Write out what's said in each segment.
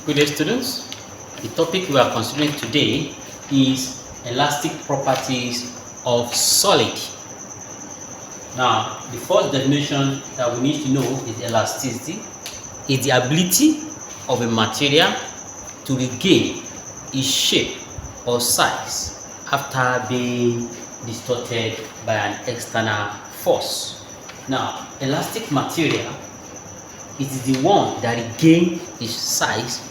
Good day, students. The topic we are considering today is elastic properties of solid. Now, the first definition that we need to know is elasticity. It's the ability of a material to regain its shape or size after being distorted by an external force. Now, elastic material, it is the one that regains its size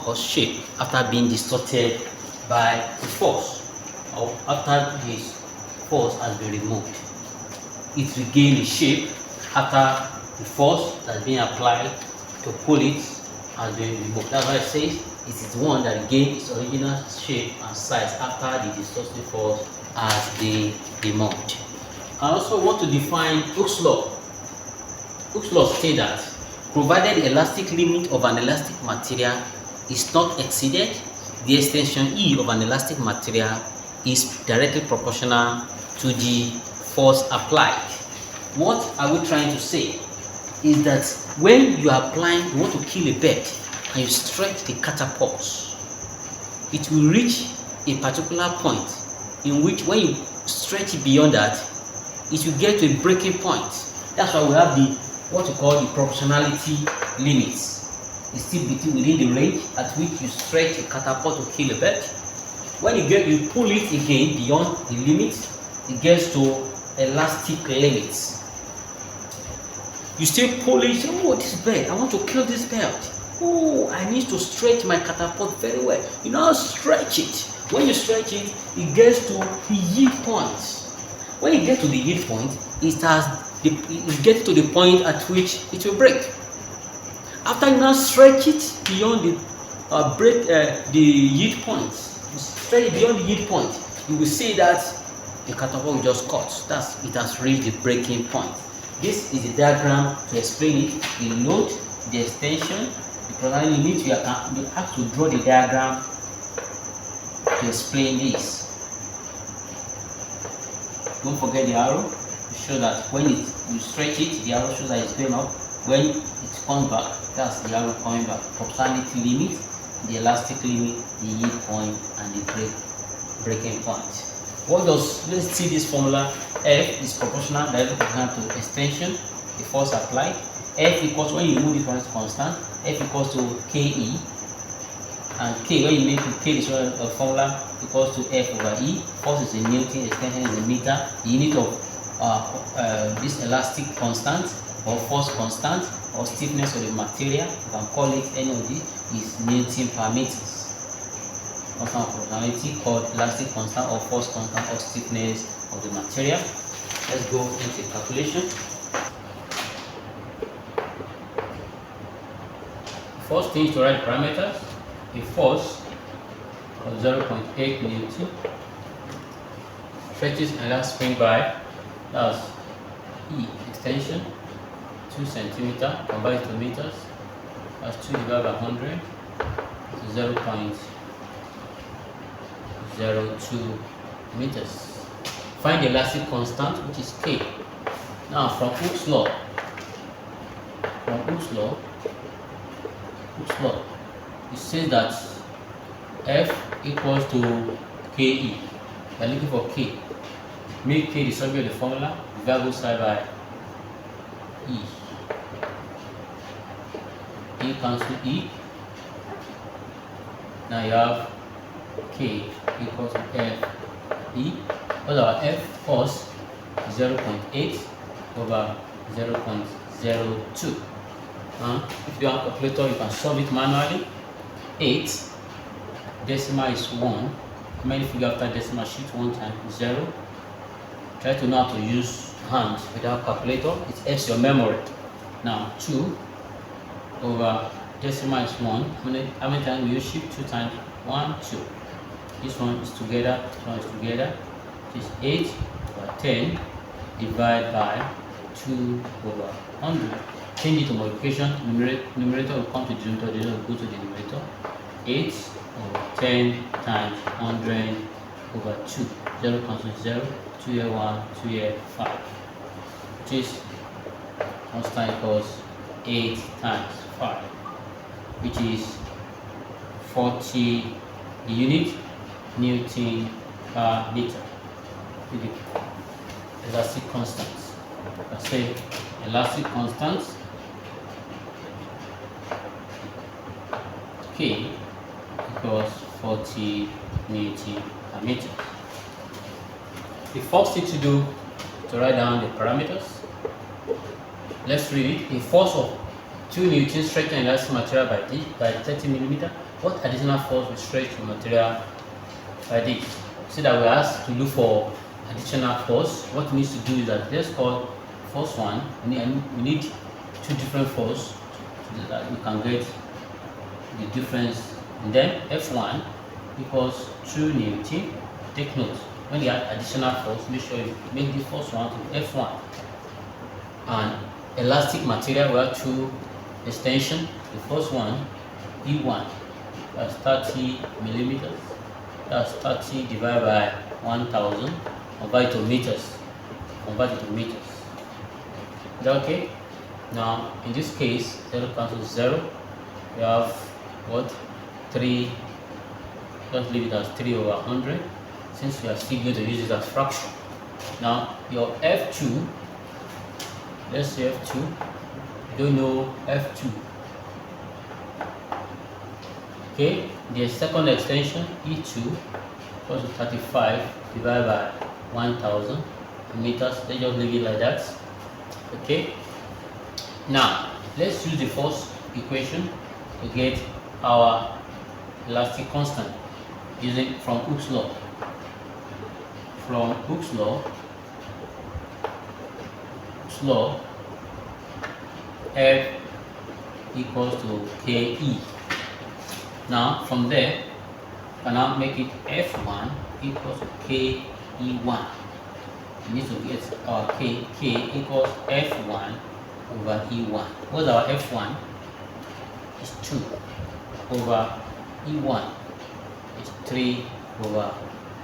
or shape after being distorted by the force or after this force has been removed. It regains its shape after the force that's being applied to pull it has been removed. That's why it says it is the one that regains its original shape and size after the distortive force has been removed. I also want to define Hooke's law. Hooke's law states that provided the elastic limit of an elastic material is not exceeded, the extension E of an elastic material is directly proportional to the force applied. What are we trying to say? Is that when you are applying, you want to kill a bird and you stretch the catapult, it will reach a particular point in which when you stretch it beyond that, it will get to a breaking point. That's why we have the what we call the proportionality limits. It's still within the range at which you stretch a catapult to kill a bird. When you pull it again beyond the limit, it gets to elastic limits. You still pull it, say, oh, this bird, I want to kill this bird. Oh, I need to stretch my catapult very well. You now stretch it. When you stretch it, it gets to the yield point. When you get to the yield point, it gets to the point at which it will break. After you now stretch it beyond the yield point, you stretch it beyond the yield point, you will see that the catapult will just cut. It has reached the breaking point. This is the diagram to explain it. The load, the extension, the proportionality limit. You have to draw the diagram to explain this. Don't forget the arrow to show that when you stretch it, the arrow shows that it's going up. When it comes back, that's the arrow coming back. Proportionality limit, the elastic limit, the yield point, and the breaking point. Let's see this formula. F is proportional, directly proportional to extension, the force applied. F equals, when you remove this constant, F equals to KE. And K, when you make it, K is a formula equals to F over E. Force is in Newton, extension is in meter. The unit of this elastic constant or force constant or stiffness of the material, you can call it any of these, is Newton per meters. Constant of proportionality called elastic constant or force constant or stiffness of the material. Let's go into calculation. First thing is to write parameters. A force of 0.8 Newton stretches an elastic spring by, that's E, extension, 2 centimeter, convert it to meters, that's 2 divided by 100, 0.02 meters. Find the elastic constant, which is K. Now, from Hooke's law, it says that F equals to KE. We are looking for K. Make K the subject of the formula, divide both sides by E. E cancel E. Now you have K equals to F E. Well, our F force is 0.8 over 0.02. If you have a calculator, you can solve it manually. 8 decimal is 1. Many figure after decimal sheet 1 times 0. Try to know how to use hand without calculator. It helps your memory. Now 2 over decimal is 1. How many times will you shift? 2 times 1, 2. This one is together. This one is together. This is 8 over 10 divided by 2 over 100. Change it to multiplication. Numerator will come to the denominator, will go to the numerator. 8 over 10 times 100 over 2. 0 cancel 0. 2 here 1, 2 here 5. Which is constant equals 8 times 5, which is 40, the unit Newton per meter. The elastic constant. I say elastic constant K equals 40 Newton per meter. The first thing to do to write down the parameters. Let's read it. A force of 2 Newton stretching an elastic material by 30 mm. What additional force will stretch the material by this? See that we're asked to look for additional force. What we need to do is that let's call force 1. We need 2 different forces so that we can get the difference. And then F1 equals 2 Newton. Take note, when you add additional force, make sure you make the first one to F1. And elastic material, we have 2 extensions. The first one, E1, that's 30 millimeters. That's 30 divided by 1000. Convert it to meters. Convert it to meters. Is that okay? Now, in this case, 0 cancels 0. We have what? 3. Just leave it as 3 over 100. Since we are still going to use it as fraction. Now, your F2, let's say F2, you don't know F2. Okay, the second extension, E2, equals to 35 divided by 1000 meters. Let's just leave it like that. Okay, now let's use the first equation to get our elastic constant using from Hooke's law. From Hooke's law, F equals to KE. Now from there, I can now make it F1 equals to KE1. We need to get our K equals F1 over E1. What's our F1? It's 2 over E1. It's 3 over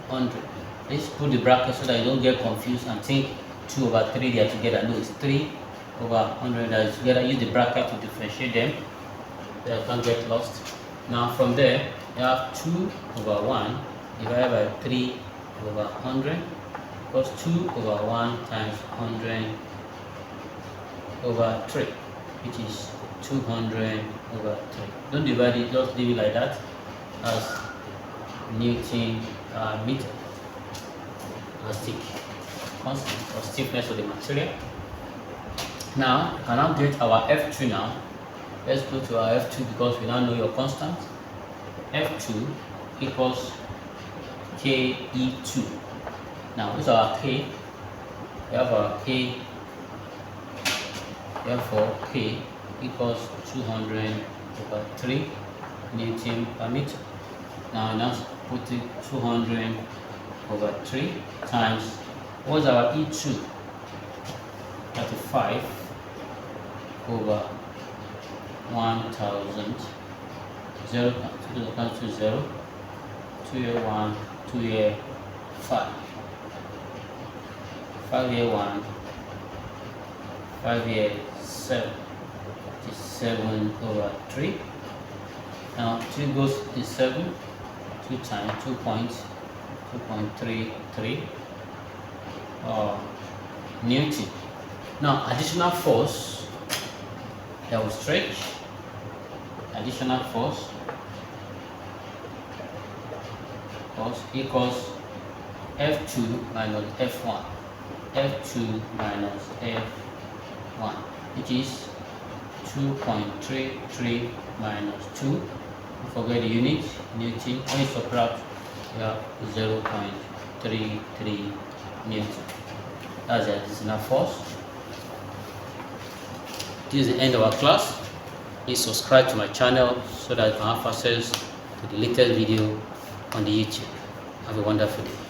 100. Let's put the bracket so that you don't get confused and think 2 over 3 they are together. No, it's 3 over 100 that is together. Use the bracket to differentiate them so I can't get lost. Now from there, you have 2 over 1 divided by 3 over 100 equals 2 over 1 times 100 over 3, which is 200 over 3. Don't divide it, just leave it like that as Newton meter. Elastic constant or stiffness of the material. Now, you can now get our F2 now. Let's go to our F2 because we now know your constant. F2 equals KE2. Now, what's our K? We have our K. Therefore, K equals 200 over 3 Newton per meter. Now, let's put it 200 over 3 times, what's our E2? 35 over 1000. 0 comes to 0. 2 here 1, 2 here 5. 5 here 1, 5 here 7. It is 7 over 3. Now 3 goes to 7. 2 times 2.33 Newton. Now additional force that will stretch, additional force equals F2 minus F1. F2 minus F1, which is 2.33 minus 2. Don't forget the unit, Newton. When you subtract, you have 0.33 Newton. That's the additional force. This is the end of our class. Please subscribe to my channel so that you can have access to the latest video on the YouTube. Have a wonderful day.